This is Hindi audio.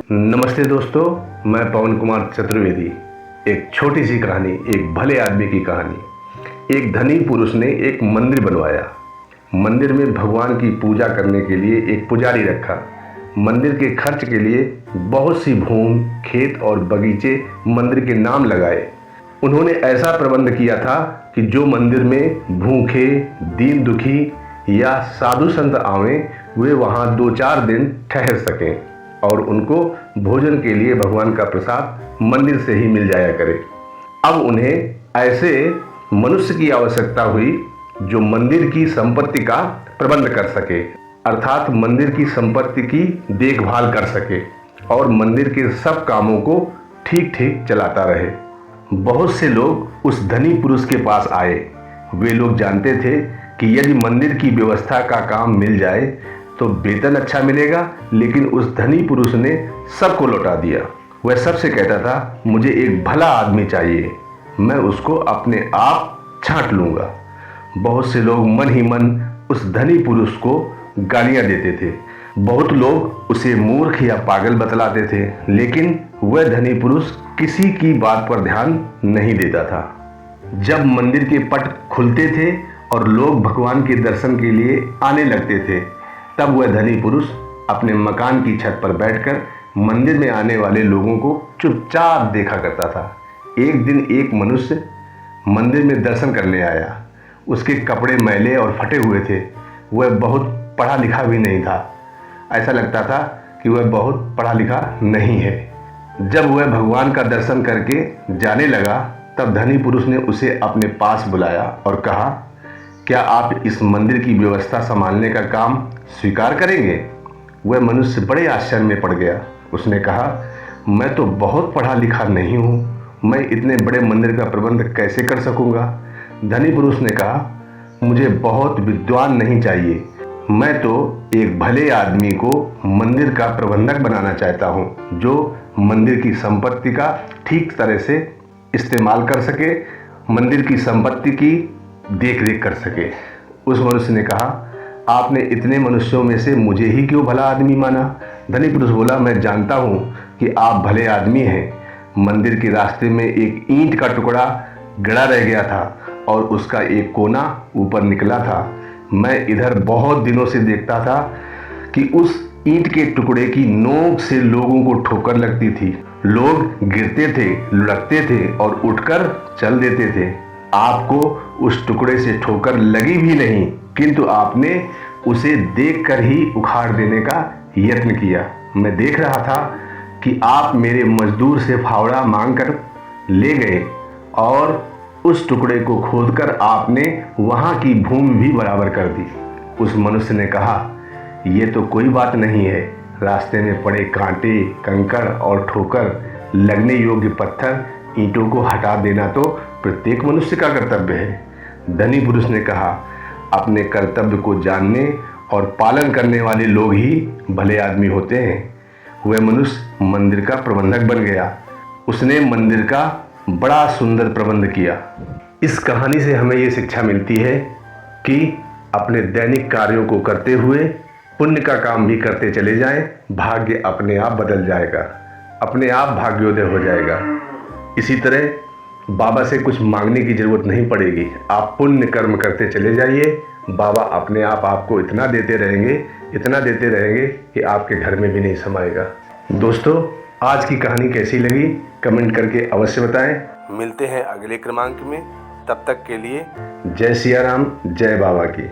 नमस्ते दोस्तों, मैं पवन कुमार चतुर्वेदी। एक छोटी सी कहानी, एक भले आदमी की कहानी। एक धनी पुरुष ने एक मंदिर बनवाया। मंदिर में भगवान की पूजा करने के लिए एक पुजारी रखा। मंदिर के खर्च के लिए बहुत सी भूमि, खेत और बगीचे मंदिर के नाम लगाए। उन्होंने ऐसा प्रबंध किया था कि जो मंदिर में भूखे, दीन दुखी या साधु संत आवें, वे वहाँ 2-4 दिन ठहर सकें और उनको भोजन के लिए भगवान का प्रसाद मंदिर से ही मिल जाया करे। अब उन्हें ऐसे मनुष्य की आवश्यकता हुई जो मंदिर की संपत्ति का प्रबंध कर सके, अर्थात मंदिर की संपत्ति की देखभाल कर सके और मंदिर के सब कामों को ठीक ठीक चलाता रहे। बहुत से लोग उस धनी पुरुष के पास आए। वे लोग जानते थे कि यदि मंदिर की व्यवस्था का काम मिल जाए तो वेतन अच्छा मिलेगा, लेकिन उस धनी पुरुष ने सबको लौटा दिया। वह सबसे कहता था, मुझे एक भला आदमी चाहिए, मैं उसको अपने आप छांट लूँगा। बहुत से लोग मन ही मन उस धनी पुरुष को गालियाँ देते थे। बहुत लोग उसे मूर्ख या पागल बतलाते थे, लेकिन वह धनी पुरुष किसी की बात पर ध्यान नहीं देता था। जब मंदिर के पट खुलते थे और लोग भगवान के दर्शन के लिए आने लगते थे, तब वह धनी पुरुष अपने मकान की छत पर बैठकर मंदिर में आने वाले लोगों को चुपचाप देखा करता था। एक दिन एक मनुष्य मंदिर में दर्शन करने आया। उसके कपड़े मैले और फटे हुए थे। वह बहुत पढ़ा लिखा भी नहीं था। ऐसा लगता था कि वह बहुत पढ़ा लिखा नहीं है। जब वह भगवान का दर्शन करके जाने लगा, तब धनी पुरुष ने उसे अपने पास बुलाया और कहा, क्या आप इस मंदिर की व्यवस्था संभालने का काम स्वीकार करेंगे? वह मनुष्य बड़े आश्चर्य में पड़ गया। उसने कहा, मैं तो बहुत पढ़ा लिखा नहीं हूँ, मैं इतने बड़े मंदिर का प्रबंध कैसे कर सकूँगा? धनी पुरुष ने कहा, मुझे बहुत विद्वान नहीं चाहिए, मैं तो एक भले आदमी को मंदिर का प्रबंधक बनाना चाहता हूँ, जो मंदिर की संपत्ति का ठीक तरह से इस्तेमाल कर सके, मंदिर की संपत्ति की देख रेख कर सके। उस मनुष्य ने कहा, आपने इतने मनुष्यों में से मुझे ही क्यों भला आदमी माना? धनी पुरुष बोला, मैं जानता हूँ कि आप भले आदमी हैं। मंदिर के रास्ते में एक ईंट का टुकड़ा गड़ा रह गया था और उसका एक कोना ऊपर निकला था। मैं इधर बहुत दिनों से देखता था कि उस ईंट के टुकड़े की नोक से लोगों को ठोकर लगती थी। लोग गिरते थे, लुढ़कते थे और उठकर चल देते थे। आपको उस टुकड़े से ठोकर लगी भी नहीं, किंतु आपने उसे देखकर ही उखाड़ देने का यत्न किया। मैं देख रहा था कि आप मेरे मजदूर से फावड़ा मांगकर ले गए और उस टुकड़े को खोदकर आपने वहां की भूमि भी बराबर कर दी। उस मनुष्य ने कहा, यह तो कोई बात नहीं है। रास्ते में पड़े कांटे, कंकड़ और ठोकर लगने योग्य पत्थर, ईंटों को हटा देना तो प्रत्येक मनुष्य का कर्तव्य है। धनी पुरुष ने कहा, अपने कर्तव्य को जानने और पालन करने वाले लोग ही भले आदमी होते हैं। वह मनुष्य मंदिर का प्रबंधक बन गया। उसने मंदिर का बड़ा सुंदर प्रबंध किया। इस कहानी से हमें ये शिक्षा मिलती है कि अपने दैनिक कार्यों को करते हुए पुण्य का काम भी करते चले जाएं, भाग्य अपने आप बदल जाएगा, अपने आप भाग्योदय हो जाएगा। इसी तरह बाबा से कुछ मांगने की जरूरत नहीं पड़ेगी। आप पुण्य कर्म करते चले जाइए, बाबा अपने आप आपको इतना देते रहेंगे, इतना देते रहेंगे कि आपके घर में भी नहीं समाएगा। दोस्तों, आज की कहानी कैसी लगी कमेंट करके अवश्य बताएं। मिलते हैं अगले क्रमांक में। तब तक के लिए जय सिया राम, जय बाबा की।